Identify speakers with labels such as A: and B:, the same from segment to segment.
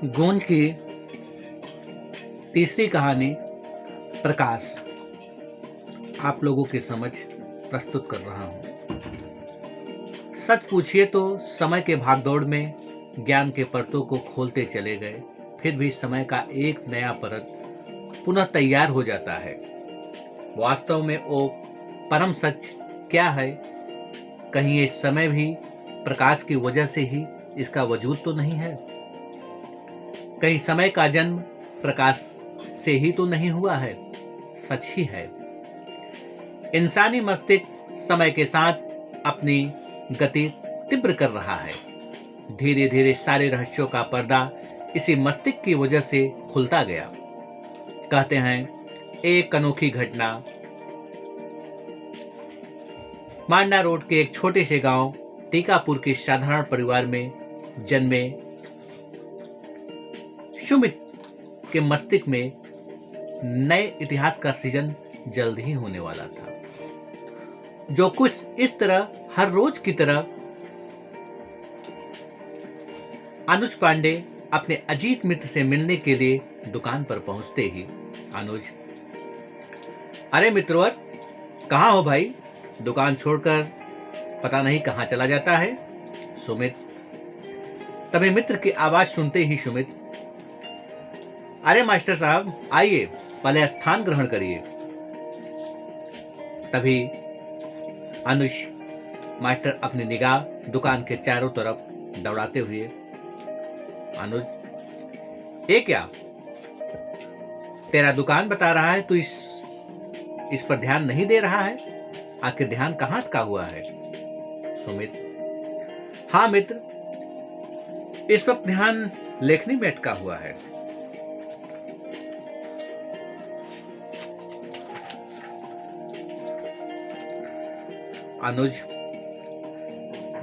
A: गूंज की तीसरी कहानी प्रकाश आप लोगों के समझ प्रस्तुत कर रहा हूं। सच पूछिए तो समय के भागदौड़ में ज्ञान के परतों को खोलते चले गए, फिर भी समय का एक नया परत पुनः तैयार हो जाता है। वास्तव में वो परम सच क्या है? कहीं ये समय भी प्रकाश की वजह से ही इसका वजूद तो नहीं है? कहीं समय का जन्म प्रकाश से ही तो नहीं हुआ है? सच ही है। इंसानी मस्तिष्क समय के साथ अपनी गति तीव्र कर रहा है। धीरे धीरे सारे रहस्यों का पर्दा इसी मस्तिष्क की वजह से खुलता गया। कहते हैं एक अनोखी घटना मांडा रोड के एक छोटे से गांव टीकापुर के साधारण परिवार में जन्मे सुमित के मस्तिष्क में नए इतिहास का सृजन जल्द ही होने वाला था, जो कुछ इस तरह हर रोज की तरह अनुज पांडे अपने अजीत मित्र से मिलने के लिए दुकान पर पहुंचते ही अनुज, अरे मित्रवर, कहाँ हो भाई? दुकान छोड़कर पता नहीं कहाँ चला जाता है। सुमित। तभी मित्र की आवाज सुनते ही सुमित, अरे मास्टर साहब आइए, पहले स्थान ग्रहण करिए। तभी अनुज मास्टर अपनी निगाह दुकान के चारों तरफ दौड़ाते हुए, अनुज, ये क्या? तेरा दुकान बता रहा है, तू इस पर ध्यान नहीं दे रहा है? आखिर ध्यान कहाँ अटका हुआ है? सुमित, हाँ मित्र, इस वक्त ध्यान लेखनी में अटका हुआ है। अनुज,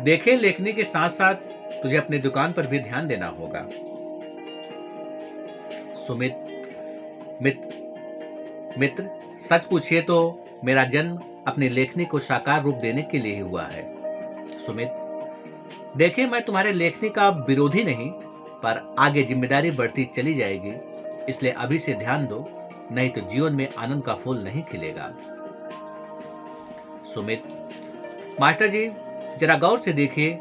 A: देखे लेखनी के साथ साथ तुझे अपनी दुकान पर भी ध्यान देना होगा। सुमित, मित्र, सच पूछिए तो मेरा जन्म अपनी लेखनी को साकार रूप देने के लिए ही हुआ है। सुमित, देखिए, मैं तुम्हारे लेखनी का विरोधी नहीं, पर आगे जिम्मेदारी बढ़ती चली जाएगी, इसलिए अभी से ध्यान दो, नहीं तो जीवन में आनंद का फूल नहीं खिलेगा। सुमित, मास्टर जी, जरा गौर से देखिए,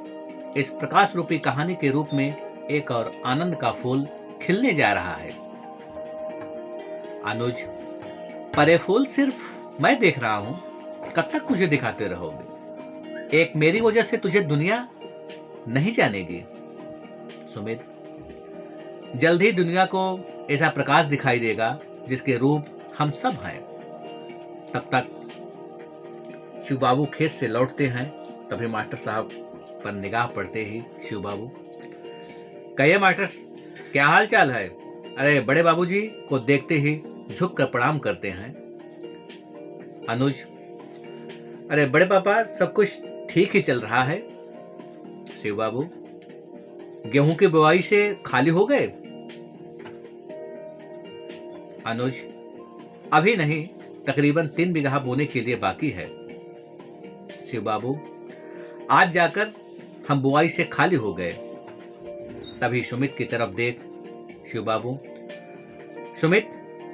A: इस प्रकाश रूपी कहानी के रूप में एक और आनंद का फूल खिलने जा रहा है। अनुज, पर ये फूल सिर्फ मैं देख रहा हूं, कब तक मुझे दिखाते रहोगे? एक मेरी वजह से तुझे दुनिया नहीं जानेगी। सुमित, जल्द ही दुनिया को ऐसा प्रकाश दिखाई देगा जिसके रूप हम सब हैं। तब तक शिव बाबू खेत से लौटते हैं। तभी मास्टर साहब पर निगाह पड़ते ही शिव बाबू, कहिए मास्टर, क्या हाल चाल है? अरे बड़े बाबूजी को देखते ही झुक कर प्रणाम करते हैं। अनुज, अरे बड़े पापा, सब कुछ ठीक ही चल रहा है। शिव बाबू, गेहूं की बुआई से खाली हो गए? अनुज, अभी नहीं, तकरीबन 3 बीघा बोने के लिए बाकी है। शिव बाबू, आज जाकर हम बुआई से खाली हो गए। तभी सुमित की तरफ देख शिव बाबू, सुमित,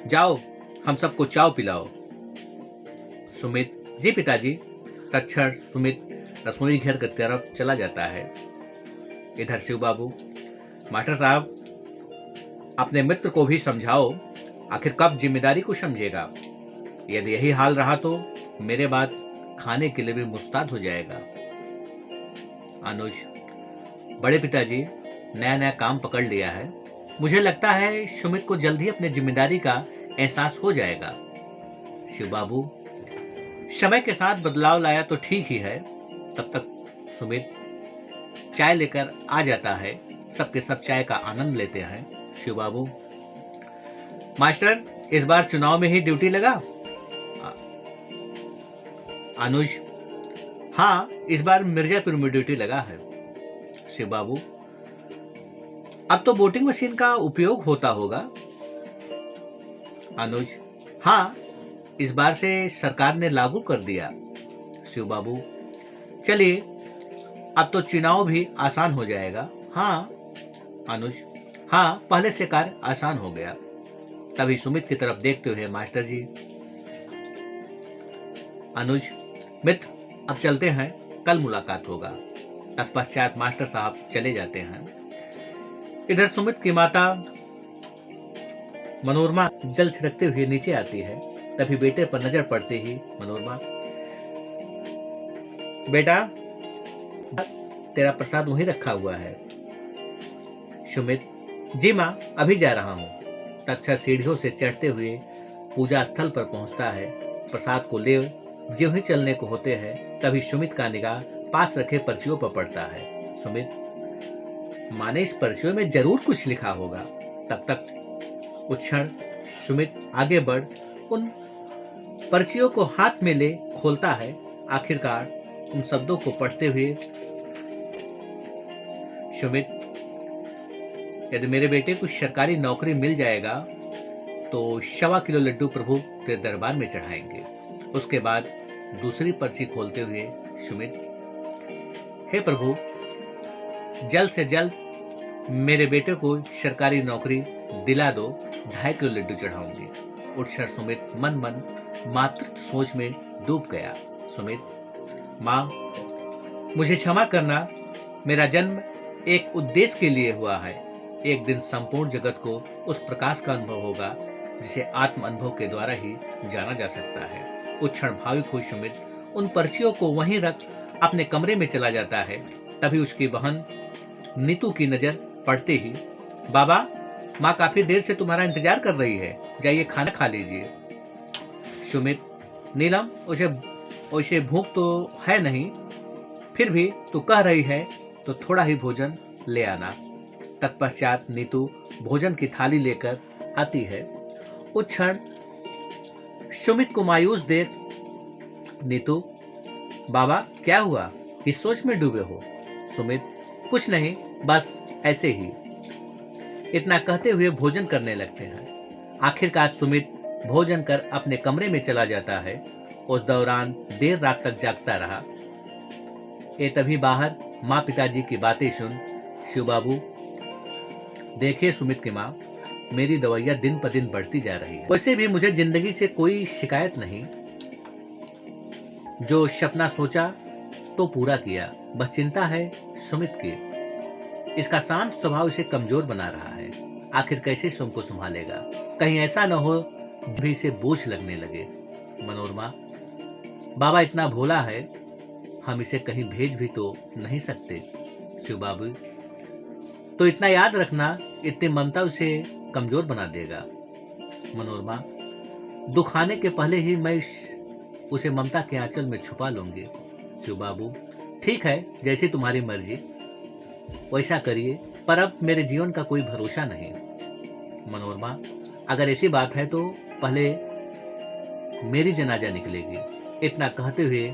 A: जाओ हम सबको चाय पिलाओ। सुमित, जी पिताजी। तत्क्षण सुमित रसोई घर की तरफ चला जाता है। इधर शिव बाबू, मास्टर साहब, अपने मित्र को भी समझाओ, आखिर कब जिम्मेदारी को समझेगा? यदि यही हाल रहा तो मेरे बाद खाने के लिए भी मुस्ताद हो जाएगा। अनुज, बड़े पिताजी, नया नया काम पकड़ लिया है, मुझे लगता है सुमित को जल्द ही अपनी जिम्मेदारी का एहसास हो जाएगा। शिव बाबू, समय के साथ बदलाव लाया तो ठीक ही है। तब तक सुमित चाय लेकर आ जाता है। सबके सब चाय का आनंद लेते हैं। शिव बाबू, मास्टर, इस बार चुनाव में ही ड्यूटी लगा? अनुज, हाँ, इस बार मिर्जापुर में ड्यूटी लगा है। शिव बाबू, अब तो वोटिंग मशीन का उपयोग होता होगा? अनुज, हाँ, इस बार से सरकार ने लागू कर दिया। शिव बाबू, चलिए, अब तो चुनाव भी आसान हो जाएगा। हाँ। अनुज, हाँ, पहले से कार्य आसान हो गया। तभी सुमित की तरफ देखते हुए मास्टर जी, अनुज मित्र, अब चलते हैं, कल मुलाकात होगा। तत्पश्चात मास्टर साहब चले जाते हैं। इधर सुमित की माता मनोरमा जल छिड़कते हुए नीचे आती है। तभी बेटे पर नजर पड़ते ही मनोरमा, बेटा तेरा प्रसाद वहीं रखा हुआ है। सुमित, जी माँ, अभी जा रहा हूँ। तक्षक सीढ़ियों से चढ़ते हुए पूजा स्थल पर पहुंचता है। प्रसाद को ले ज्यों ही चलने को होते हैं तभी सुमित का निगाह पास रखे पर्चियों पर पड़ता है। सुमित, माने इस पर्चियों में जरूर कुछ लिखा होगा। तब तक उस क्षण सुमित आगे बढ़ उन पर्चियों को हाथ में ले खोलता है। आखिरकार उन शब्दों को पढ़ते हुए, सुमित, यदि मेरे बेटे को सरकारी नौकरी मिल जाएगा तो 1.25 किलो लड्डू प्रभु के दरबार में चढ़ाएंगे। उसके बाद दूसरी पर्ची खोलते हुए सुमित, हे प्रभु, जल्द से जल्द मेरे बेटे को सरकारी नौकरी दिला दो, 2.5 किलो लड्डू चढ़ाऊंगी। उस क्षण सुमित मन मन मातृत्व सोच में डूब गया। सुमित, माँ, मुझे क्षमा करना, मेरा जन्म एक उद्देश्य के लिए हुआ है। एक दिन संपूर्ण जगत को उस प्रकाश का अनुभव होगा जिसे आत्म अनुभव के द्वारा ही जाना जा सकता है। उस क्षण भाविक हुई सुमित उन पर्चियों को वहीं रख अपने कमरे में चला जाता है। तभी उसकी बहन नीतू की नजर पड़ते ही, बाबा, माँ काफी देर से तुम्हारा इंतजार कर रही है, जाइए खाना खा लीजिए। सुमित, नीलम, उसे भूख तो है नहीं, फिर भी तू कह रही है तो थोड़ा ही भोजन ले आना। तत्पश्चात नीतू भोजन की थाली लेकर आती है। उस क्षण सुमित को मायूस देख, नीतू, बाबा क्या हुआ, किस सोच में डूबे हो? सुमित, कुछ नहीं, बस ऐसे ही। इतना कहते हुए भोजन करने लगते हैं। आखिरकार सुमित भोजन कर अपने कमरे में चला जाता है। उस दौरान देर रात तक जागता रहा। तभी बाहर माँ पिताजी की बातें सुन, शिव बाबू, देखिए सुमित की माँ, मेरी दवाइयाँ दिन पर दिन बढ़ती जा रही है। वैसे भी मुझे जिंदगी से कोई शिकायत नहीं। जो सपना सोचा तो पूरा किया, बस चिंता है सुमित की। इसका शांत स्वभाव इसे कमजोर बना रहा है। आखिर कैसे सुम को संभालेगा? कहीं ऐसा न हो भी इसे बोझ लगने लगे। मनोरमा, बाबा इतना भोला है, हम इसे कहीं भेज भी तो नहीं सकते। शिव बाबू, तो इतना याद रखना, इतनी ममता उसे कमजोर बना देगा। मनोरमा, दुख आने के पहले ही मैं उसे ममता के आंचल में छुपा लूंगी। शिव बाबू, ठीक है, जैसी तुम्हारी मर्जी, वैसा करिए, पर अब मेरे जीवन का कोई भरोसा नहीं। मनोरमा, अगर ऐसी बात है तो पहले मेरी जनाजा निकलेगी। इतना कहते हुए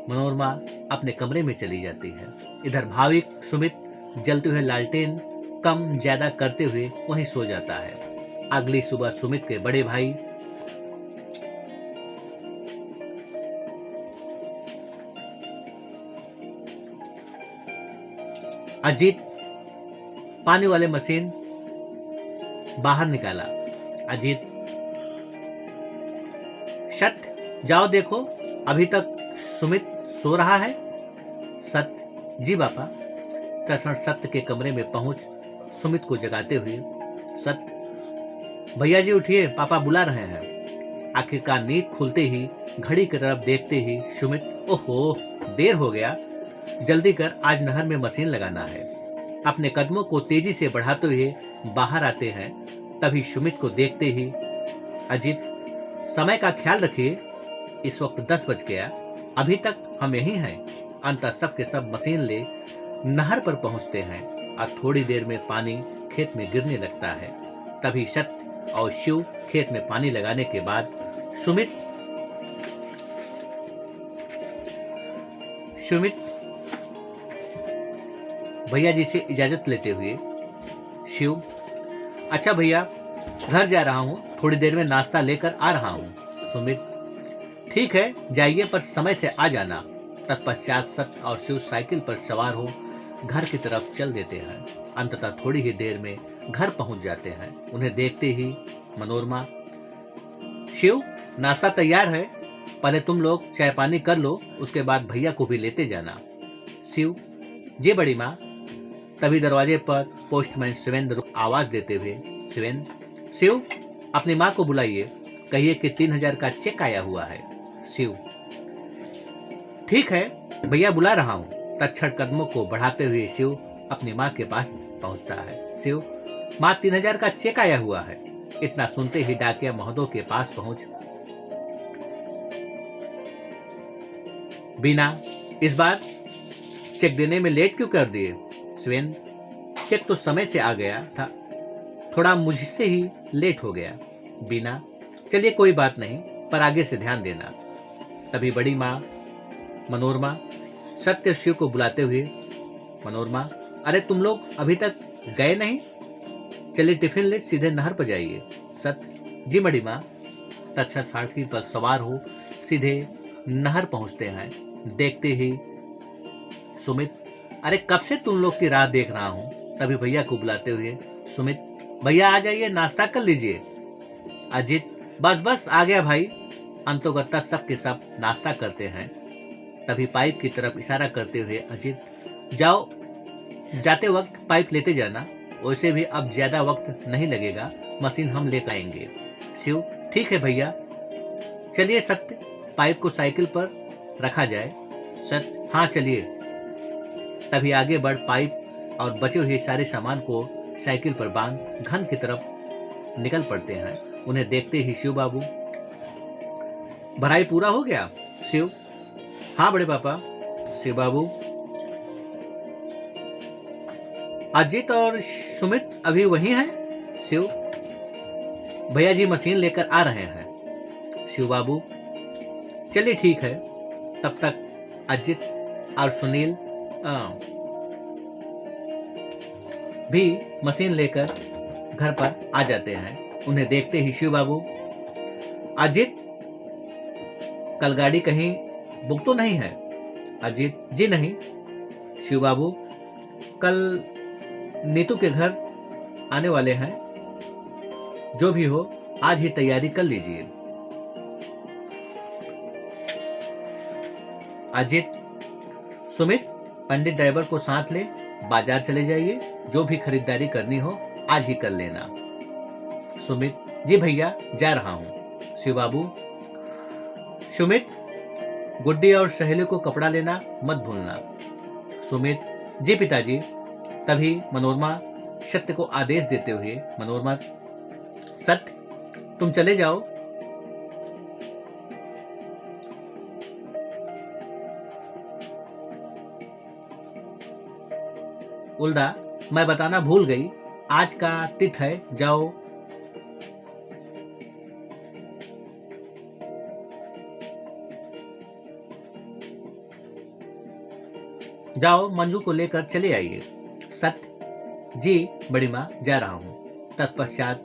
A: मनोरमा अपने कमरे में चली जाती है। इधर भाविक सुमित जलते हुए लालटेन कम ज्यादा करते हुए वहीं सो जाता है। अगली सुबह सुमित के बड़े भाई अजीत पानी वाले मशीन बाहर निकाला। अजीत, सत्य, जाओ देखो, अभी तक सुमित सो रहा है। सत्य, जी बापा। तत्क्षण सत्य के कमरे में पहुंच सुमित को जगाते हुए, सत्य, भैया जी उठिए, पापा बुला रहे हैं। आखिरकार नींद खुलते ही घड़ी की तरफ देखते ही सुमित, ओहो, देर हो गया, जल्दी कर, आज नहर में मशीन लगाना है। अपने कदमों को तेजी से बढ़ाते हुए बाहर आते हैं। तभी सुमित को देखते ही, अजीत, समय का ख्याल रखिए, इस वक्त 10 बज गया, अभी तक हम यहीं हैं। अंत सब के सब मशीन ले नहर पर पहुंचते हैं और थोड़ी देर में पानी खेत में गिरने लगता है। तभी सत्य और शिव खेत में पानी लगाने के बाद सुमित भैया जी से इजाजत लेते हुए, शिव, अच्छा भैया, घर जा रहा हूँ, थोड़ी देर में नाश्ता लेकर आ रहा हूँ। सुमित, ठीक है, जाइए, पर समय से आ जाना। तत्पश्चात सत्य और शिव साइकिल पर सवार हो घर की तरफ चल देते हैं। अंततः थोड़ी ही देर में घर पहुंच जाते हैं। उन्हें देखते ही मनोरमा, शिव नाश्ता तैयार है, पहले तुम लोग चाय पानी कर लो, उसके बाद भैया को भी लेते जाना। शिव, जी बड़ी माँ। तभी दरवाजे पर पोस्टमैन शिवेंद्र आवाज देते हुए, शिव, अपनी माँ को बुलाइए, कहिए कि 3000 का चेक आया हुआ है। शिव, ठीक है भैया, बुला रहा हूँ। तत्क्षण कदमों को बढ़ाते हुए शिव अपनी माँ के पास पहुंचता है। शिव, माँ 3000 का चेक आया हुआ है। इतना सुनते ही डाकिया महोदय के पास पहुंच, बीना, इस बार चेक देने में लेट क्यों कर दिए? शिवेंद्र, चेक तो समय से आ गया था, थोड़ा मुझसे ही लेट हो गया। बीना, चलिए कोई बात नहीं, पर आगे से ध्यान देना। तभी बड़ी माँ मनोरमा सत्य शिव को बुलाते हुए, मनोरमा, अरे तुम लोग अभी तक गए नहीं? चलिए टिफिन ले सीधे नहर पर जाइए। सत्य, जी बड़ी माँ। तत्क्षण सारथी पर सवार हो सीधे नहर पहुंचते हैं। देखते ही सुमित, अरे कब से तुम लोग की राह देख रहा हूं। तभी भैया को बुलाते हुए, सुमित, भैया आ जाइए, नाश्ता कर लीजिए। अजित, बस आ गया भाई। अंतोगत्ता सब के सब नाश्ता करते हैं। तभी पाइप की तरफ इशारा करते हुए अजित, जाओ, जाते वक्त पाइप लेते जाना, वैसे भी अब ज्यादा वक्त नहीं लगेगा, मशीन हम लेकर आएंगे। शिव, ठीक है भैया। चलिए सत्य, पाइप को साइकिल पर रखा जाए। सत्य, हाँ चलिए। तभी आगे बढ़ पाइप और बचे हुए सारे सामान को साइकिल पर बांध घर की तरफ निकल पड़ते हैं। उन्हें देखते ही शिव बाबू, भराई पूरा हो गया? शिव, हाँ बड़े पापा। शिव बाबू, अजित और सुमित अभी वहीं हैं? शिव, भैया जी मशीन लेकर आ रहे हैं। शिव बाबू, चलिए ठीक है। तब तक अजित और सुनील भी मशीन लेकर घर पर आ जाते हैं। उन्हें देखते ही शिव बाबू, अजित, कल गाड़ी कहीं बुक तो नहीं है? अजित, जी नहीं। शिव बाबू, कल नीतू के घर आने वाले हैं, जो भी हो आज ही तैयारी कर लीजिए। अजित, सुमित, पंडित ड्राइवर को साथ ले बाजार चले जाइए, जो भी खरीदारी करनी हो आज ही कर लेना। सुमित, जी भैया, जा रहा हूं। शिव बाबू, सुमित, गुड्डी और सहेली को कपड़ा लेना मत भूलना। सुमित, जी पिताजी। तभी मनोरमा सत्य को आदेश देते हुए, मनोरमा, सत्य तुम चले जाओ। उल्दा, मैं बताना भूल गई, आज का तिथ है, जाओ। जाओ मंजू को लेकर चले आइए। सत्य, जी बड़ी माँ, जा रहा हूँ। तत्पश्चात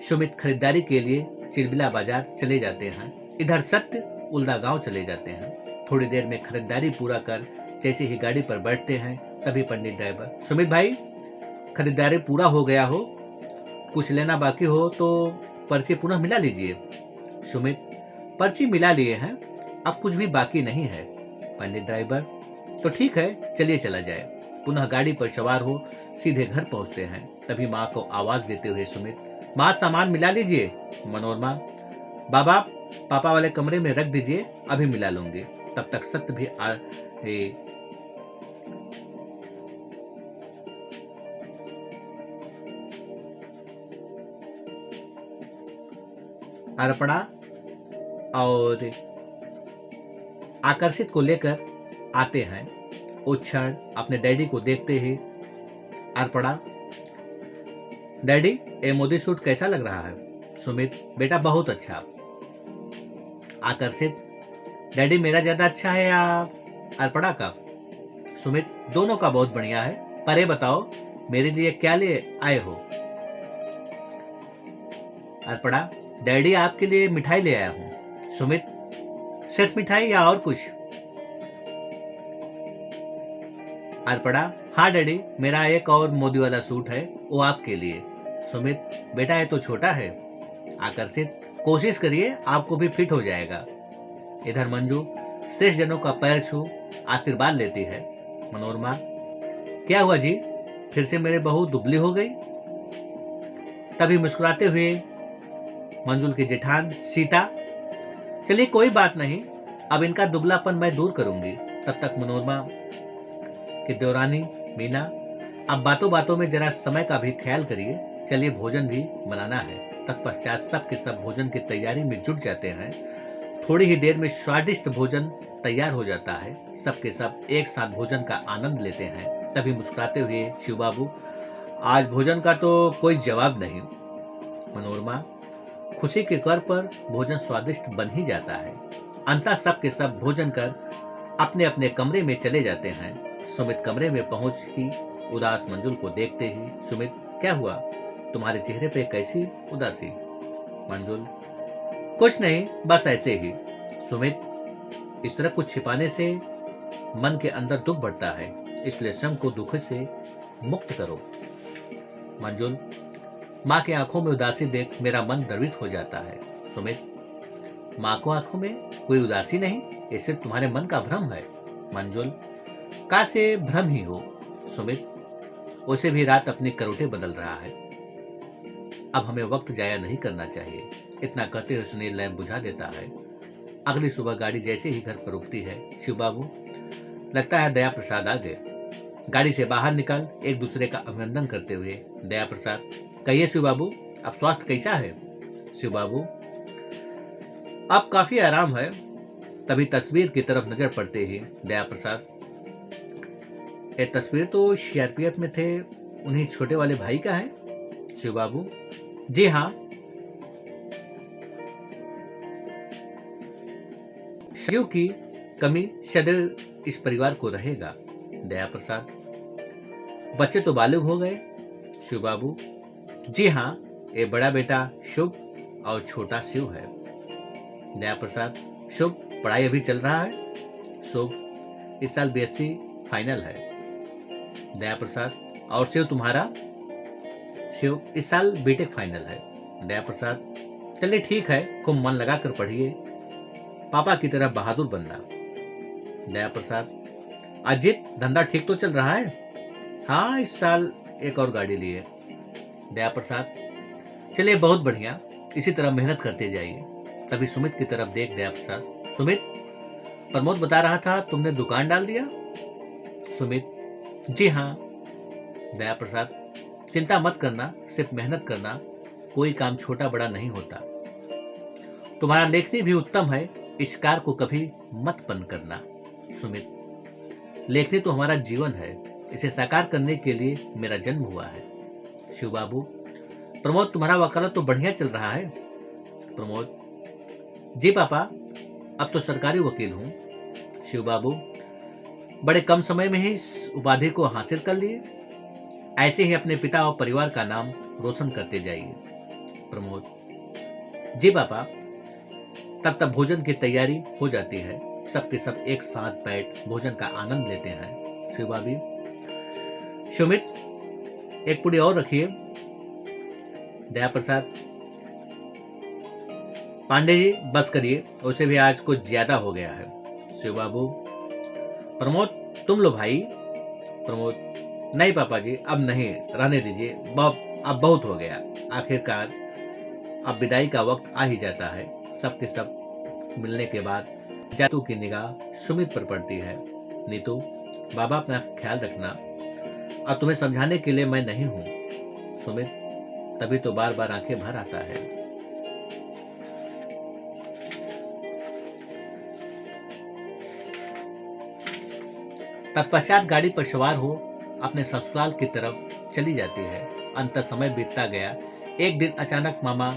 A: सुमित खरीदारी के लिए चिरबिला बाजार चले जाते हैं। इधर सत्य उल्दा गांव चले जाते हैं। थोड़ी देर में खरीदारी पूरा कर जैसे ही गाड़ी पर बैठते हैं, तभी पंडित ड्राइवर, सुमित भाई, खरीदारी पूरा हो गया हो, कुछ लेना बाकी हो तो पर्ची पुनः मिला लीजिए। सुमित, पर्ची मिला लिए हैं, अब कुछ भी बाकी नहीं है। पंडित ड्राइवर, तो ठीक है, चलिए चला जाए। पुनः गाड़ी पर सवार हो सीधे घर पहुंचते हैं। तभी माँ को आवाज देते हुए सुमित, माँ सामान मिला लीजिए। मनोरमा, बाबा पापा वाले कमरे में रख दीजिए, अभी मिला लूंगी। तब तक सत्य भी अर्पणा और आकर्षित को लेकर आते हैं। उस क्षण अपने डैडी को देखते ही अर्पणा, डैडी ये मोदी सूट कैसा लग रहा है? सुमित, बेटा बहुत अच्छा। आकर्षित, डैडी मेरा ज्यादा अच्छा है या अर्पणा का? सुमित, दोनों का बहुत बढ़िया है, पर ये बताओ मेरे लिए क्या ले आए हो? अर्पणा, डैडी आपके लिए मिठाई ले आया हूं। सुमित, सिर्फ मिठाई या और कुछ? और पढ़ा, हाँ डैडी, मेरा एक और मोदी वाला सूट है, वो आपके लिए। सुमित, बेटा ये तो छोटा है। आकर्षित, कोशिश करिए, आपको भी फिट हो जाएगा। इधर मंजू श्रेष्ठ जनों का पैर छू आशीर्वाद लेती है। मनोरमा, क्या हुआ जी, फिर से मेरे बहू दुबली हो गई? तभी मुस्कुराते हुए मंजुल की जेठान सीता, चलिए कोई बात नहीं, अब इनका दुबलापन मैं दूर करूंगी। तब तक मनोरमा की देवरानी मीना, अब बातों बातों में जरा समय का भी ख्याल करिए, चलिए भोजन भी बनाना है। तत्पश्चात सब के सब भोजन की तैयारी में जुट जाते हैं। थोड़ी ही देर में स्वादिष्ट भोजन तैयार हो जाता है। सब के सब एक साथ भोजन का आनंद लेते हैं। तभी मुस्कुराते हुए शिव बाबू, आज भोजन का तो कोई जवाब नहीं। मनोरमा, खुशी के कर पर भोजन स्वादिष्ट बन ही जाता है। अंततः सब के सब भोजन कर अपने अपने कमरे में चले जाते हैं। सुमित कमरे में पहुंच ही उदास मंजुल को देखते ही, सुमित, क्या हुआ, तुम्हारे चेहरे पे कैसी उदासी? मंजुल, कुछ नहीं, बस ऐसे ही। सुमित, इस तरह कुछ छिपाने से मन के अंदर दुख बढ़ता है, इसलिए स्वयं को दुख से मुक्त करो। मंजुल, माँ की आंखों में उदासी देख मेरा मन द्रवित हो जाता है। सुमित, माँ को आंखों में कोई उदासी नहीं, ये सिर्फ तुम्हारे मन का भ्रम है। मंजुल, का से भ्रम ही हो। सुमित, उसे भी रात अपनी करवटें बदल रहा है, अब हमें वक्त जाया नहीं करना चाहिए। इतना कहते हुए सुनील लैंप बुझा देता है। अगली सुबह गाड़ी जैसे ही घर पर रुकती है, शिव बाबू, लगता है दया प्रसाद आ गए। गाड़ी से बाहर निकल एक दूसरे का अभिनंदन करते हुए दया प्रसाद, कहिए शिव बाबू, अब स्वास्थ्य कैसा है? शिव बाबू, अब काफी आराम है। तभी तस्वीर की तरफ नजर पड़ते ही दया प्रसाद, ये तस्वीर तो सीआरपीएफ में थे उन्हीं छोटे वाले भाई का है। शिव बाबू, जी हाँ, शिव की कमी सदैव इस परिवार को रहेगा। दया प्रसाद, बच्चे तो बालग हो गए। शिव बाबू, जी हाँ, ये बड़ा बेटा शुभ और छोटा शिव है। दया प्रसाद, शुभ पढ़ाई अभी चल रहा है? शुभ इस साल बीएससी फाइनल है। दया प्रसाद, और शिव तुम्हारा? शिव इस साल बीटेक फाइनल है। दया प्रसाद, चलिए ठीक है, खूब मन लगाकर पढ़िए, पापा की तरह बहादुर बनना। दया प्रसाद, अजित धंधा ठीक तो चल रहा है? हाँ, इस साल एक और गाड़ी ली है। दया प्रसाद, चलिए बहुत बढ़िया, इसी तरह मेहनत करते जाइए। तभी सुमित की तरफ देख दया प्रसाद, सुमित, प्रमोद बता रहा था तुमने दुकान डाल दिया? सुमित, जी हाँ। दया प्रसाद, चिंता मत करना, सिर्फ मेहनत करना, कोई काम छोटा बड़ा नहीं होता। तुम्हारा लेखनी भी उत्तम है, इस कार को कभी मत बंद करना। सुमित, लेखनी तो हमारा जीवन है, इसे साकार करने के लिए मेरा जन्म हुआ है। शिव बाबू, प्रमोद तुम्हारा वकालत तो बढ़िया चल रहा है। प्रमोद, जी पापा, अब तो सरकारी वकील हूँ। शिव बाबू, बड़े कम समय में ही इस उपाधि को हासिल कर लिए, ऐसे ही अपने पिता और परिवार का नाम रोशन करते जाइए। प्रमोद, जी पापा। तब तक भोजन की तैयारी हो जाती है। सबके सब एक साथ बैठ भोजन का आनंद लेते हैं। शिव भाभी, सुमित, एक पुड़ी और रखिए। दया प्रसाद, पांडे जी बस करिए, उसे भी आज कुछ ज्यादा हो गया है। शिव बाबू, प्रमोद तुम लो भाई। प्रमोद, नहीं पापा जी, अब नहीं, रहने दीजिए, अब बहुत हो गया। आखिरकार अब विदाई का वक्त आ ही जाता है। सबके सब मिलने के बाद जातू की निगाह सुमित पर पड़ती है। नीतू, बाबा अपना ख्याल रखना, और तुम्हें समझाने के लिए मैं नहीं हूं। सुमित, तभी तो बार बार आंखें भर आता है। तत्पश्चात गाड़ी पर सवार हो अपने ससुराल की तरफ चली जाती है। अंत समय बीतता गया। एक दिन अचानक मामा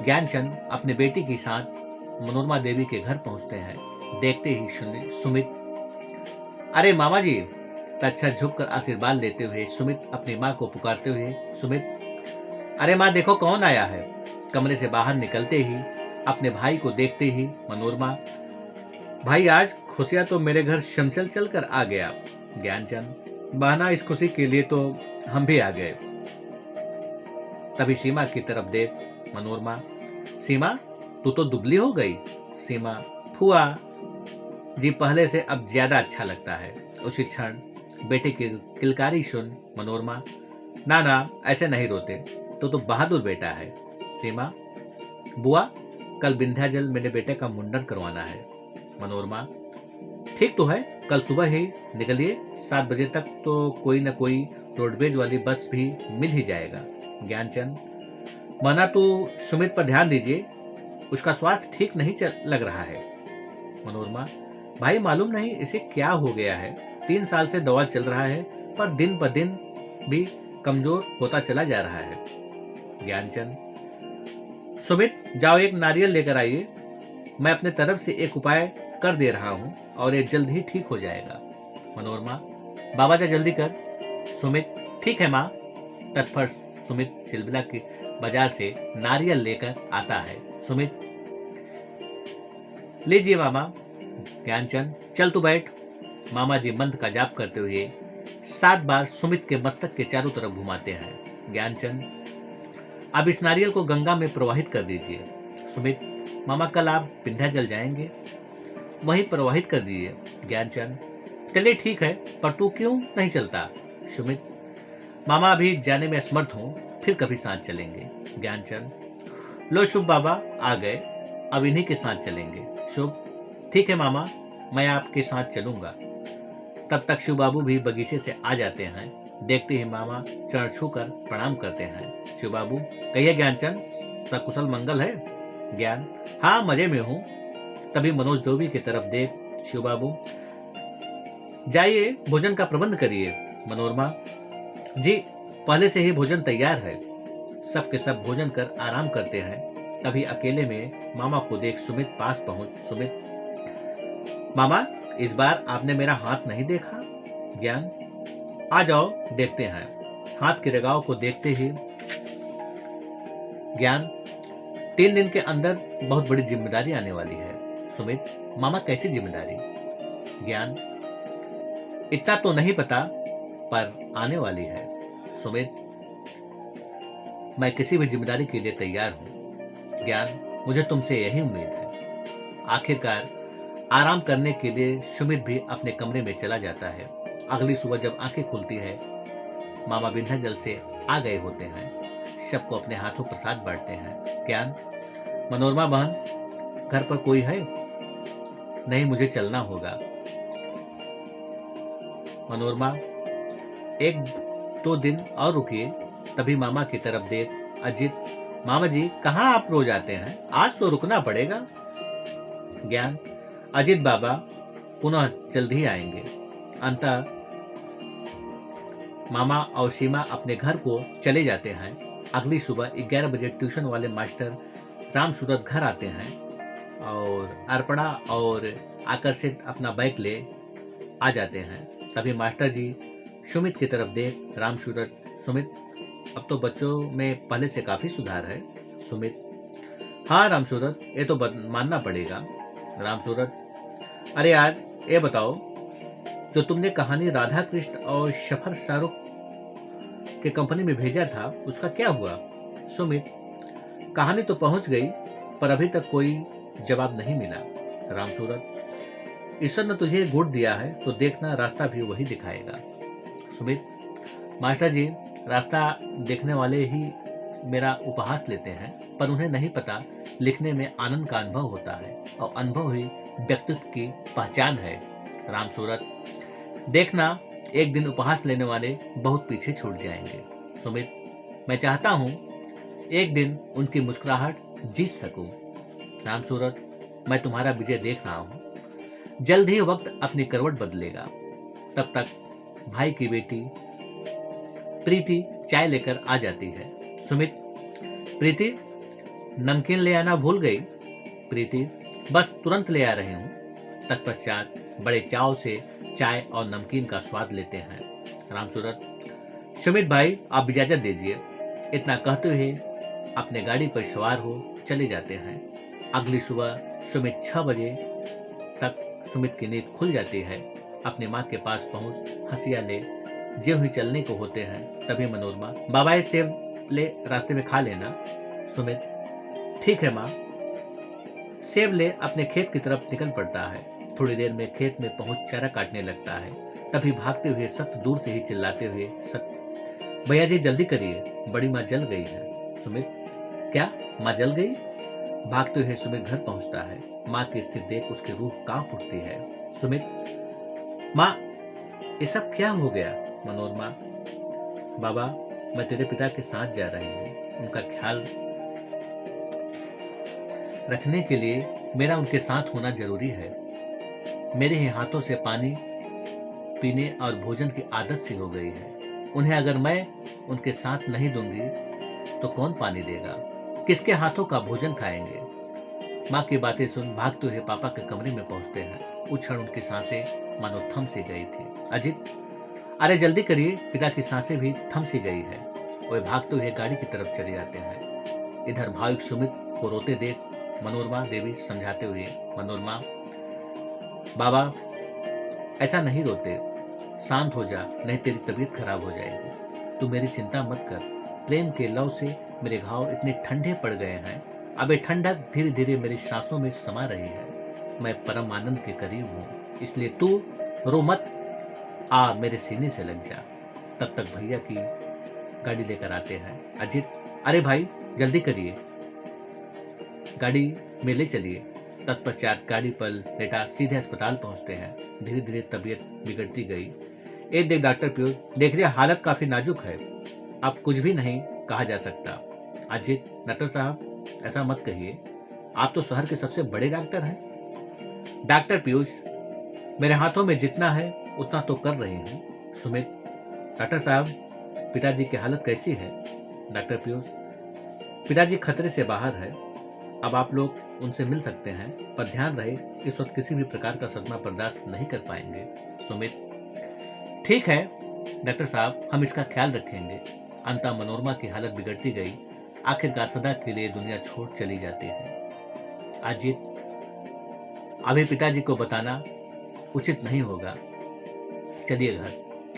A: ज्ञानचंद अपने बेटी के साथ मनोरमा देवी के घर पहुंचते हैं। देखते ही सुमित, अरे मामा जी, तत्क्षण झुककर आशीर्वाद लेते हुए सुमित अपनी मां को पुकारते हुए, सुमित, अरे मां देखो कौन आया है। कमरे से बाहर निकलते ही अपने भाई को देखते ही मनोरमा, भाई आज खुशियां तो मेरे घर शमशल चलकर आ गया। ज्ञानचंद, बहाना इस खुशी के लिए तो हम भी आ गए। तभी सीमा की तरफ देख मनोरमा, सीमा तू तो दुबली हो गई। सीमा, फुआ जी पहले से अब ज्यादा अच्छा लगता है। उसी क्षण बेटे की किलकारी सुन मनोरमा, ना ना ऐसे नहीं रोते, तो बहादुर बेटा है। सीमा, बुआ कल विंध्याचल मेरे बेटे का मुंडन करवाना है। मनोरमा, ठीक तो है, कल सुबह ही निकलिए, 7 बजे तक तो कोई न कोई रोडवेज वाली बस भी मिल ही जाएगा। ज्ञानचंद, मना तो सुमित पर ध्यान दीजिए, उसका स्वास्थ्य ठीक नहीं लग रहा है। मनोरमा, भाई मालूम नहीं इसे क्या हो गया है, 3 साल से दवा चल रहा है पर दिन ब दिन भी कमजोर होता चला जा रहा है। ज्ञानचंद, सुमित जाओ एक नारियल लेकर आइए, मैं अपने तरफ से एक उपाय कर दे रहा हूं और ये जल्द ही ठीक हो जाएगा। मनोरमा, बाबा जा जल्दी कर। सुमित, ठीक है माँ। तत्पर सुमित सिलसिला की बाजार से नारियल लेकर आता है। सुमित, लीजिए मामा। ज्ञानचंद, चल तू बैठ। मामा जी मंत्र का जाप करते हुए 7 बार सुमित के मस्तक के चारों तरफ घुमाते हैं। ज्ञानचंद, अब इस नारियल को गंगा में प्रवाहित कर दीजिए। सुमित, मामा कल आप विंध्याचल जाएंगे, वहीं प्रवाहित कर दीजिए। ज्ञानचंद, चलिए ठीक है, पर तू क्यों नहीं चलता? सुमित, मामा अभी जाने में असमर्थ हूं, फिर कभी साथ चलेंगे। ज्ञानचंद, लो शुभ बाबा आ गए, अब इन्हीं के साथ चलेंगे। शुभ, ठीक है मामा, मैं आपके साथ चलूंगा। तब तक शिव बाबू भी बगीचे से आ जाते हैं। देखते ही मामा चरण छूकर प्रणाम करते हैं। शिव बाबू, कहिए ज्ञानचंद, सकुशल मंगल है? ज्ञान, हाँ मजे में हूं। तभी मनोज धोबी की तरफ देख शिव बाबू, जाइए भोजन का प्रबंध करिए। मनोरमा, जी पहले से ही भोजन तैयार है। सब के सब भोजन कर आराम करते हैं। तभी अकेले में मामा को देख सुमित पास पहुंच, सुमित, मामा इस बार आपने मेरा हाथ नहीं देखा? ज्ञान, आ जाओ देखते हैं। हाथ के रगाव को देखते ही ज्ञान, 3 दिन के अंदर बहुत बड़ी जिम्मेदारी आने वाली है। सुमित, मामा कैसी जिम्मेदारी? ज्ञान, इतना तो नहीं पता पर आने वाली है। सुमित, मैं किसी भी जिम्मेदारी के लिए तैयार हूं। ज्ञान, मुझे तुमसे यही उम्मीद है। आखिरकार आराम करने के लिए सुमित भी अपने कमरे में चला जाता है। अगली सुबह जब आंखें खुलती है, मामा विंध्याचल से आ गए होते हैं। सबको अपने हाथों प्रसाद बांटते हैं। ज्ञान, मनोरमा बहन, घर पर कोई है? नहीं, मुझे चलना होगा। मनोरमा, 1-2 दिन और रुकिए। तभी मामा की तरफ देख अजित, मामा जी कहाँ आप रोज आते हैं, आज तो रुकना पड़ेगा। ज्ञान, अजित बाबा पुनः जल्द ही आएंगे। अंततः मामा और सीमा अपने घर को चले जाते हैं। अगली सुबह 11 बजे ट्यूशन वाले मास्टर राम सूरत घर आते हैं और अर्पणा और आकर्षित अपना बैग ले आ जाते हैं। तभी मास्टर जी सुमित की तरफ देख राम सूरत, सुमित अब तो बच्चों में पहले से काफी सुधार है। सुमित, हाँ राम सूरत, ये तो मानना पड़ेगा। राम सूरत, अरे यार ये बताओ, जो तुमने कहानी राधा कृष्ण और शफर शाहरुख के कंपनी में भेजा था उसका क्या हुआ? सुमित, कहानी तो पहुंच गई पर अभी तक कोई जवाब नहीं मिला। राम सूरत, ईश्वर ने तुझे गुड़ दिया है तो देखना रास्ता भी वही दिखाएगा। सुमित, मास्टर जी रास्ता देखने वाले ही मेरा उपहास लेते हैं, पर उन्हें नहीं पता लिखने में आनंद का अनुभव होता है और अनुभव ही व्यक्तित्व की पहचान है। राम सूरत, देखना एक दिन उपहास लेने वाले बहुत पीछे छूट जाएंगे। सुमित, मैं चाहता हूं एक दिन उनकी मुस्कुराहट जीत सकूं। राम सूरत, मैं तुम्हारा विजय देख रहा हूं। जल्द ही वक्त अपनी करवट बदलेगा। तब तक भाई की बेटी प्रीति चाय लेकर आ जाती है। सुमित, प्रीति नमकीन ले आना भूल गई? प्रीति, बस तुरंत ले आ रही हूँ। तत्पश्चात बड़े चाव से चाय और नमकीन का स्वाद लेते हैं। राम सूरत, सुमित भाई आप इजाजत दीजिए। इतना कहते हुए अपने गाड़ी पर सवार हो चले जाते हैं। अगली सुबह सुमित 6 बजे तक सुमित की नींद खुल जाती है। अपनी माँ के पास पहुंच हंसिया ले ज्यों ही चलने को होते हैं तभी मनोरमा, बाबा ये सेब ले, रास्ते में खा लेना। सुमित, ठीक है माँ। सेब ले अपने खेत की तरफ निकल पड़ता है। थोड़ी देर में खेत में पहुंच चारा काटने लगता है। तभी भागते हुए सत्य दूर से ही चिल्लाते हुए, सत्य भैया जी जल्दी करिए, बड़ी माँ जल गई है। सुमित, क्या माँ जल गई? भागते हुए सुमित घर पहुंचता है। माँ की स्थिति देख उसकी रूह कांप उठती है। सुमित, माँ ये सब क्या हो गया? मनोरमा, बाबा मैं तेरे पिता के साथ जा रही हूँ, उनका ख्याल रखने के लिए मेरा उनके साथ होना जरूरी है। मेरे ही हाथों से पानी पीने और भोजन की आदत सी हो गई है। उन्हें अगर मैं उनके साथ नहीं दूंगी तो कौन पानी देगा? किसके हाथों का भोजन खाएंगे? माँ की बातें सुन भागते हुए पापा के कमरे में पहुंचते हैं। उस क्षण उनकी सांसें मानो थम सी गई थी। अजित, अरे जल्दी करिए, पिता की सांसें भी थम सी गई है। वे भागते हुए गाड़ी की तरफ चले जाते हैं। इधर भावुक सुमित को रोते देख मनोरमा देवी समझाते हुए, मनोरमा, बाबा ऐसा नहीं रोते, शांत हो जा, नहीं तेरी तबीयत खराब हो जाएगी। तू मेरी चिंता मत कर। प्रेम के लव से मेरे घाव इतने ठंडे पड़ गए हैं। अब ये ठंडक धीरे धीरे मेरी सांसों में समा रही है। मैं परम आनंद के करीब हूँ, इसलिए तू रो मत, आ मेरे सीने से लग जा। तब तक भैया की गाड़ी लेकर आते हैं। अजित, अरे भाई जल्दी करिए, गाड़ी में ले चलिए। तत्पश्चात गाड़ी पर लेटा सीधे अस्पताल पहुंचते हैं। धीरे धीरे तबीयत बिगड़ती गई। एक देख डॉक्टर पीयूष, देख रही हालत काफी नाजुक है, अब कुछ भी नहीं कहा जा सकता। अजित, डॉक्टर साहब ऐसा मत कहिए, आप तो शहर के सबसे बड़े डॉक्टर हैं। डॉक्टर पीयूष, मेरे हाथों में जितना है उतना तो कर रही हूँ। सुमित, डॉक्टर साहब पिताजी की हालत कैसी है? डॉक्टर पीयूष, पिताजी खतरे से बाहर है, अब आप लोग उनसे मिल सकते हैं, पर ध्यान रहे इस वक्त किसी भी प्रकार का सदमा बर्दाश्त नहीं कर पाएंगे। सुमित, ठीक है डॉक्टर साहब, हम इसका ख्याल रखेंगे। अंता मनोरमा की हालत बिगड़ती गई। आखिरकार सदा के लिए दुनिया छोड़ चली जाती है। अजित, अभी पिताजी को बताना उचित नहीं होगा, चलिए घर।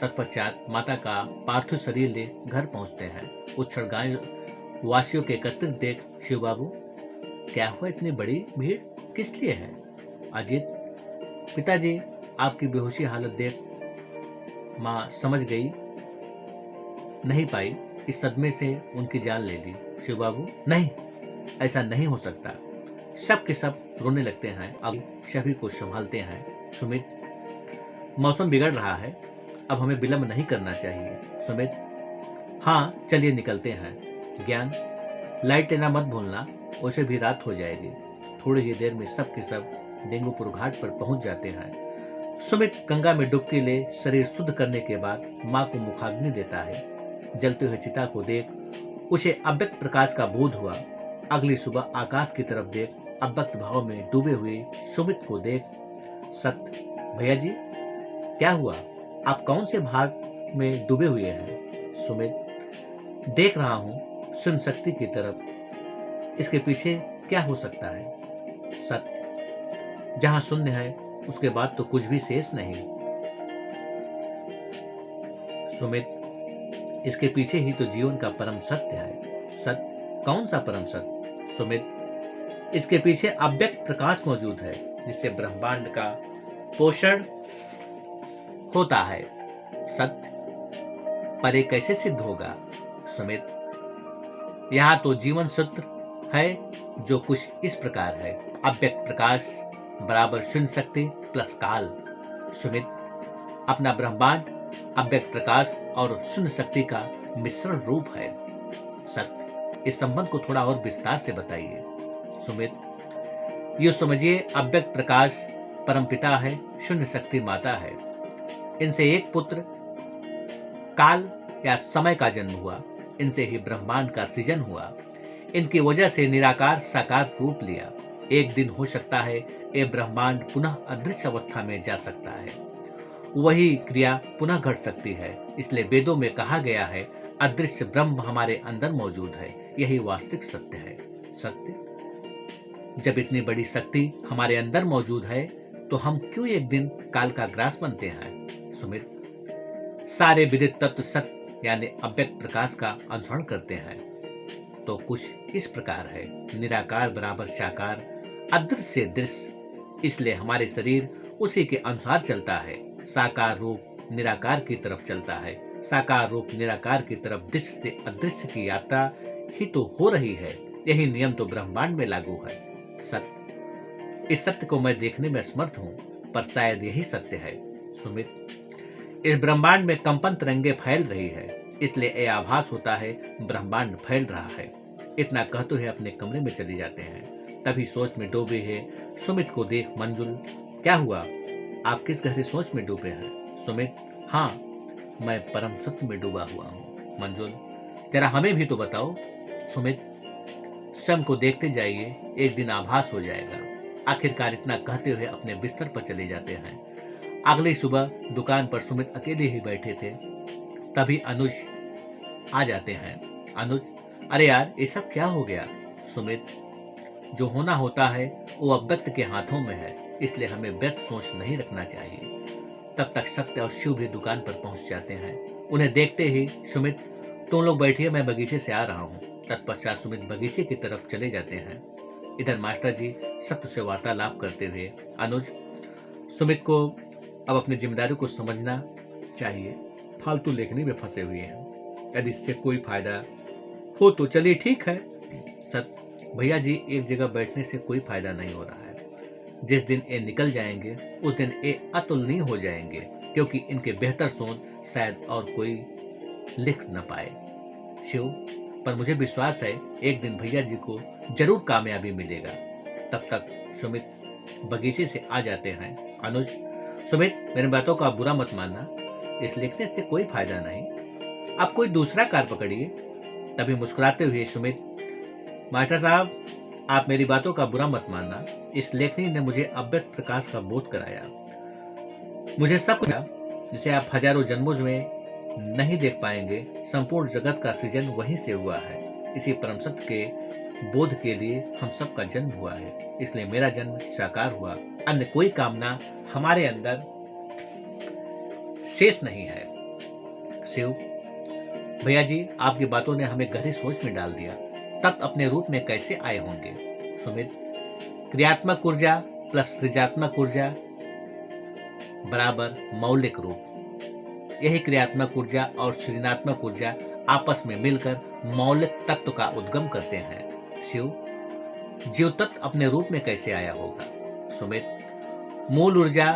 A: तत्पश्चात माता का पार्थिव शरीर ले घर पहुंचते हैं। उस क्षण गांव वासियों के एकत्रित देख शिव बाबू, क्या हुआ इतनी बड़ी भीड़ किस लिए है? अजित, पिताजी आपकी बेहोशी हालत देख माँ समझ गई नहीं पाई, इस सदमे से उनकी जान ले ली। शिव बाबू, नहीं ऐसा नहीं हो सकता। सब के सब रोने लगते हैं। अब सभी को संभालते हैं। सुमित, मौसम बिगड़ रहा है, अब हमें विलंब नहीं करना चाहिए। सुमित, हाँ चलिए निकलते हैं। ज्ञान, लाइट लेना मत भूलना, उसे भी रात हो जाएगी। थोड़ी ही देर में सब के सब डेंगूपुर घाट पर पहुंच जाते हैं। सुमित गंगा में डुबकी ले शरीर शुद्ध करने के बाद माँ को मुखाग्नि देता है। जलते हुए चिता को देख उसे अव्यक्त प्रकाश का बोध हुआ। अगली सुबह आकाश की तरफ देख अव्यक्त भाव में डूबे हुए सुमित को देख, सत्य, भैया जी क्या हुआ, आप कौन से भाग में डूबे हुए हैं? सुमित, देख रहा हूं सुन शक्ति की तरफ, इसके पीछे क्या हो सकता है? सत्य, जहां शून्य है उसके बाद तो कुछ भी शेष नहीं। सुमित, इसके पीछे ही तो जीवन का परम सत्य है। सत्य, कौन सा परम सत्य? सुमित, इसके पीछे अव्यक्त प्रकाश मौजूद है, जिससे ब्रह्मांड का पोषण होता है। सत्य, पर ये कैसे सिद्ध होगा? सुमित, यहाँ तो जीवन सूत्र है जो कुछ इस प्रकार है, अव्यक्त प्रकाश बराबर शून्य शक्ति प्लस काल। सुमित, अपना ब्रह्मांड अव्यक्त प्रकाश और शून्य शक्ति का मिश्रण रूप है। सत्य, इस संबंध को थोड़ा और विस्तार से बताइए। सुमित, यूं समझिए अव्यक्त प्रकाश परमपिता है, शून्य शक्ति माता है। इनसे एक पुत्र काल या समय का जन्म हुआ, इनसे ही ब्रह्मांड का सृजन हुआ। इनकी वजह से निराकार साकार रूप लिया। एक दिन हो सकता है ये ब्रह्मांड पुनः अदृश्य अवस्था में जा सकता है, वही क्रिया पुनः घट सकती है। इसलिए वेदों में कहा गया है अदृश्य ब्रह्म हमारे अंदर मौजूद है, यही वास्तविक सत्य है। सत्य, जब इतनी बड़ी शक्ति हमारे अंदर मौजूद है तो हम क्यों एक दिन काल का ग्रास बनते हैं? सुमित, सारे विदित तत्व सत्य यानी अव्यक्त प्रकाश का अनुसरण करते हैं। तो कुछ इस प्रकार है, निराकार बराबर साकार, अदृश्य दृश्य। इसलिए हमारे शरीर उसी के अनुसार चलता है। साकार रूप निराकार की तरफ चलता है, साकार रूप निराकार की तरफ दृश्य से अदृश्य की यात्रा ही तो हो रही है। यही नियम तो ब्रह्मांड में लागू है। सत्य, इस सत्य को मैं देखने में असमर्थ हूं, पर शायद यही सत्य है। सुमित, इस ब्रह्मांड में कंपन तरंगे फैल रही है, इसलिए यह आभास होता है ब्रह्मांड फैल रहा है। इतना कहते हुए अपने कमरे में चली जाते हैं। तभी सोच में डूबे है सुमित को देख मंजुल, क्या हुआ, आप किस गहरी सोच में डूबे हैं? सुमित, हाँ, मैं परम सत्य में डूबा हुआ हूँ। मंजुल, जरा हमें भी तो बताओ। सुमित, स्वयं को देखते जाइए, एक दिन आभास हो जाएगा। आखिरकार इतना कहते हुए अपने बिस्तर पर चले जाते हैं। अगली सुबह दुकान पर सुमित अकेले ही बैठे थे, तभी अनुज आ जाते हैं। अनुज, अरे यार, ये सब क्या हो गया? सुमित, जो होना होता है वो अव्यक्त के हाथों में है, इसलिए हमें व्यर्थ सोच नहीं रखना चाहिए। तब तक सत्य और शिव भी दुकान पर पहुंच जाते हैं। उन्हें देखते ही सुमित, तुम लोग बैठिए, मैं बगीचे से आ रहा हूँ। तत्पश्चात सुमित बगीचे की तरफ चले जाते हैं। इधर मास्टर जी सत्य से वार्तालाप करते हुए, अनुज, सुमित को अब अपनी जिम्मेदारी को समझना चाहिए, फालतू लेखनी में फंसे हुए हैं। यदि इससे कोई फायदा हो तो चलिए ठीक है। सत्य, भैया जी, एक जगह बैठने से कोई फायदा नहीं हो रहा है। जिस दिन ये निकल जाएंगे उस दिन ये अतुलनीय हो जाएंगे, क्योंकि इनके बेहतर सोच शायद और कोई लिख न पाए। शिव, पर मुझे विश्वास है एक दिन भैया जी को जरूर कामयाबी मिलेगा। तब तक सुमित बगीचे से आ जाते हैं। अनुज, सुमित, मेरी बातों का बुरा मत मानना, इस लिखने से कोई फायदा नहीं, आप कोई दूसरा कार पकड़िए। तभी मुस्कुराते हुए सुमित, मास्टर साहब, आप मेरी बातों का बुरा मत मानना, इस लेखनी ने मुझे अव्यक्त प्रकाश का बोध कराया। मुझे सब कुछ जिसे आप हजारों जन्मों में नहीं देख पाएंगे। संपूर्ण जगत का सृजन वहीं से हुआ है। इसी परम सत्य के बोध के लिए हम सबका जन्म हुआ है, इसलिए मेरा जन्म साकार हुआ। अन्य कोई कामना हमारे अंदर शेष नहीं है। शिव, भैया जी, आपकी बातों ने हमें गहरी सोच में डाल दिया। तत्व अपने रूप में कैसे आए होंगे? सुमित, क्रियात्मक ऊर्जा प्लस सृजात्मक ऊर्जा बराबर मौलिक रूप। यही क्रियात्मक ऊर्जा और सृजनात्मक ऊर्जा आपस में मिलकर मौलिक तत्व का उद्गम करते हैं। शिव, जीव तत्व अपने रूप में कैसे आया होगा? सुमित, मूल ऊर्जा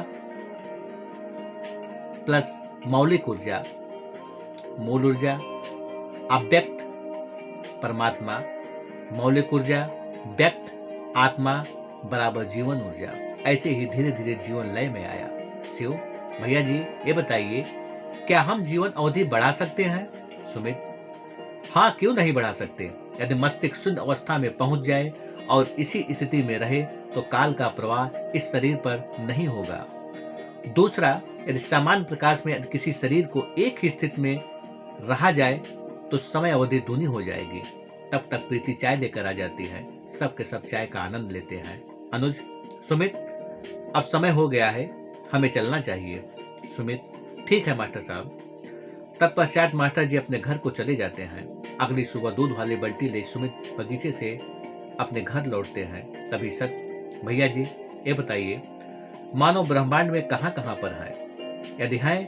A: प्लस मौलिक ऊर्जा। मूल ऊर्जा अव्यक्त परमात्मा, मौलिक ऊर्जा व्यक्त आत्मा बराबर जीवन ऊर्जा। ऐसे ही धीरे धीरे जीवन लय में आया। शिव, भैया जी, ये बताइए, क्या हम जीवन अवधि बढ़ा सकते हैं? सुमित, हाँ, क्यों नहीं बढ़ा सकते। यदि मस्तिष्क शून्य अवस्था में पहुंच जाए और इसी स्थिति में रहे तो काल का प्रवाह इस शरीर पर नहीं होगा। दूसरा, यदि सामान्य प्रकाश में यदि किसी शरीर को एक ही स्थिति में रहा जाए तो समय अवधि दूनी हो जाएगी। तब तक प्रीति चाय लेकर आ जाती है, सबके सब चाय का आनंद लेते हैं। अनुज, सुमित, अब समय हो गया है, हमें चलना चाहिए। सुमित, ठीक है मास्टर साहब। तत्पश्चात मास्टर जी अपने घर को चले जाते हैं। अगली सुबह दूध वाली बाल्टी ले सुमित बगीचे से अपने घर लौटते हैं। तभी सत्य, भैया जी, ये बताइए, मानव ब्रह्मांड में कहां कहां पर है? यदि है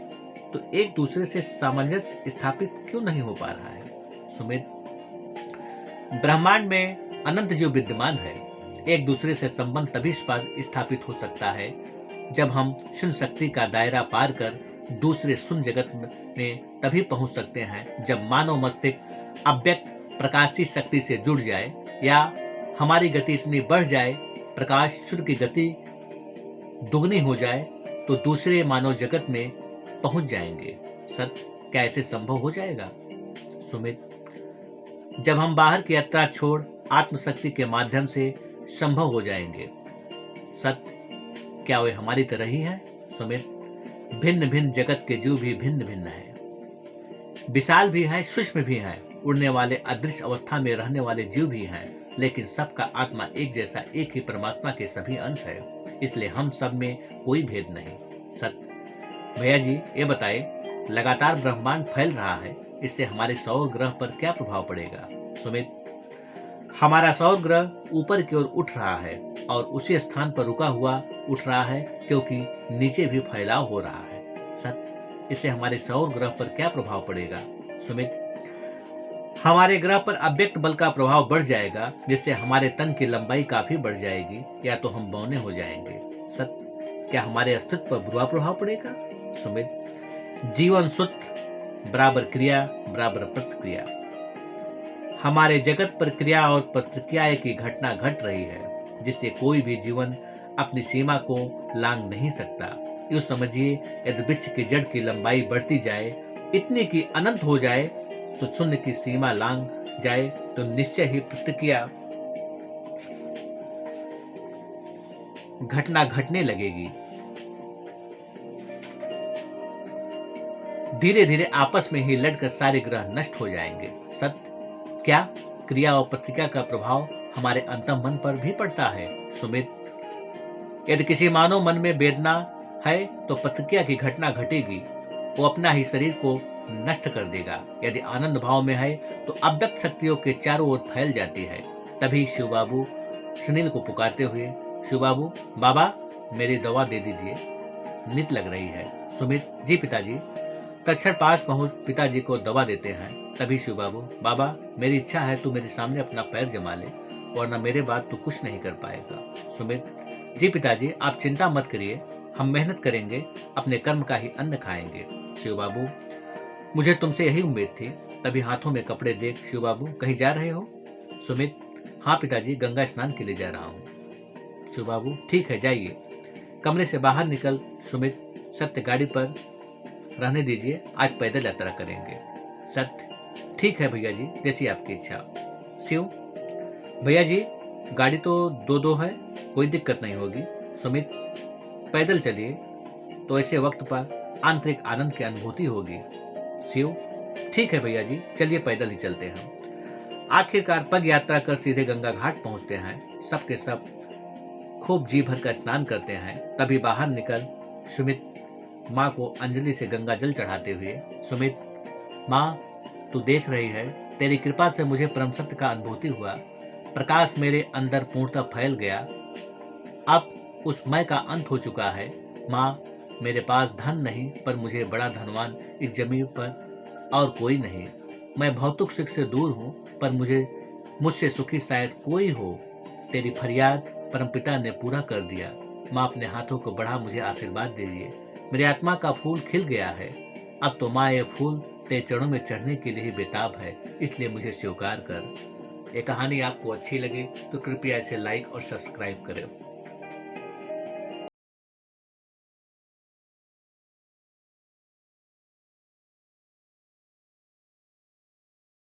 A: तो एक दूसरे से सामंजस्य स्थापित क्यों नहीं हो पा रहा है? सुमित, ब्रह्मांड में अनंत जीव विद्यमान है। एक दूसरे से संबंध तभी स्थापित हो सकता है जब हम शून्य शक्ति का दायरा पार कर दूसरे शून्य जगत में तभी पहुंच सकते हैं जब मानव मस्तिष्क अव्यक्त प्रकाशी शक्ति से जुड़ जाए, या हमारी गति इतनी बढ़ जाए, प्रकाश सूर्य की गति दुगनी हो जाए, तो दूसरे मानव जगत में पहुंच जाएंगे। सत्य, क्या ऐसे संभव हो जाएगा? सुमित, जब हम बाहर की यात्रा छोड़ आत्मशक्ति के माध्यम से संभव हो जाएंगे। सत्य, क्या वे हमारी तरह ही है? सुमित, भिन्न भिन्न जगत के जीव भी भिन्न भिन्न है, विशाल भी है, सूक्ष्म भी है, उड़ने वाले अदृश्य अवस्था में रहने वाले जीव भी हैं, लेकिन सबका आत्मा एक जैसा, एक ही परमात्मा के सभी अंश है, इसलिए हम सब में कोई भेद नहीं। सत्य। भैया जी ये बताए, लगातार ब्रह्मांड फैल रहा है, इससे हमारे सौर ग्रह पर क्या प्रभाव पड़ेगा? सुमित, हमारा सौर ग्रह ऊपर की ओर उठ रहा है और उसी स्थान पर रुका हुआ उठ रहा है, क्योंकि नीचे भी फैलाव हो रहा है। सत्य। इससे हमारे सौर ग्रह पर क्या प्रभाव पड़ेगा? सुमित, हमारे ग्रह पर अव्यक्त बल का प्रभाव बढ़ जाएगा, जिससे हमारे तन की लंबाई काफी बढ़ जाएगी, या तो हम बौने हो जाएंगे। सत्य। क्या हमारे अस्तित्व पर बुरा प्रभाव पड़ेगा? सुमित, जीवन सूत्र बराबर क्रिया बराबर प्रतिक्रिया। हमारे जगत पर क्रिया और प्रतिक्रिया की घटना घट रही है, जिससे कोई भी जीवन अपनी सीमा को लांघ नहीं सकता। यूं समझिए, यदि वृक्ष की जड़ की लंबाई बढ़ती जाए, इतनी कि अनंत हो जाए, तो शून्य की सीमा लांघ जाए, तो निश्चय ही प्रतिक्रिया घटना घटने लगेगी। धीरे धीरे आपस में ही लड़कर सारे ग्रह नष्ट हो जाएंगे। सत्य। क्या क्रिया और प्रतिक्रिया का प्रभाव हमारे अंतः मन पर भी पड़ता है? सुमित, यदि किसी मानव मन में वेदना है तो प्रतिक्रिया की घटना घटेगी, वो अपना ही शरीर को नष्ट कर देगा। यदि आनंद भाव में है तो अव्यक्त शक्तियों के चारों ओर फैल जाती है। तभी शिव बाबू सुनील को पुकारते हुए, शिव बाबू, बाबा मेरी दवा दे दीजिए, नित लग रही है। सुमित, जी पिताजी। तक्षण पास पहुंच पिताजी को दवा देते हैं। तभी शिव बाबू, बाबा मेरी इच्छा है तू मेरे सामने अपना पैर जमा ले, वरना मेरे बाद तू कुछ नहीं कर पाएगा। सुमित, जी पिताजी आप चिंता मत करिए, हम मेहनत करेंगे, अपने कर्म का ही अन्न खाएंगे। शिव बाबू, मुझे तुमसे यही उम्मीद थी। तभी हाथों में कपड़े देख शिव बाबू, कहीं जा रहे हो? सुमित, हाँ पिताजी, गंगा स्नान के लिए जा रहा हूँ। शिव बाबू, ठीक है जाइए। कमरे से बाहर निकल सुमित, सत्य गाड़ी पर रहने दीजिए, आज पैदल यात्रा करेंगे। सत्य, ठीक है भैया जी, जैसी आपकी इच्छा। शिव, भैया जी गाड़ी तो दो दो है, कोई दिक्कत नहीं होगी। सुमित, पैदल चलिए तो ऐसे वक्त पर आंतरिक आनंद की अनुभूति होगी। शिव, ठीक है भैया जी, चलिए पैदल ही चलते हैं। आखिरकार पग यात्रा कर सीधे गंगा घाट पहुंचते हैं। सबके सब खूब जी भर का स्नान करते हैं। तभी बाहर निकल सुमित माँ को अंजलि से गंगा जल चढ़ाते हुए, सुमित, माँ तू देख रही है, तेरी कृपा से मुझे परम सत्य का अनुभूति हुआ, प्रकाश मेरे अंदर पूर्णतः फैल गया, अब उस मैं का अंत हो चुका है। माँ, मेरे पास धन नहीं, पर मुझे बड़ा धनवान इस जमीन पर और कोई नहीं। मैं भौतिक सुख से दूर हूँ, पर मुझसे सुखी शायद कोई हो। तेरी फरियाद परमपिता ने पूरा कर दिया। माँ अपने हाथों को बढ़ा मुझे आशीर्वाद दीजिए। मेरी आत्मा का फूल खिल गया है। अब तो माँ ये फूल तेरे चरणों में चढ़ने के लिए ही बेताब है, इसलिए मुझे स्वीकार कर। ये कहानी आपको अच्छी लगे तो कृपया इसे लाइक और सब्सक्राइब करें।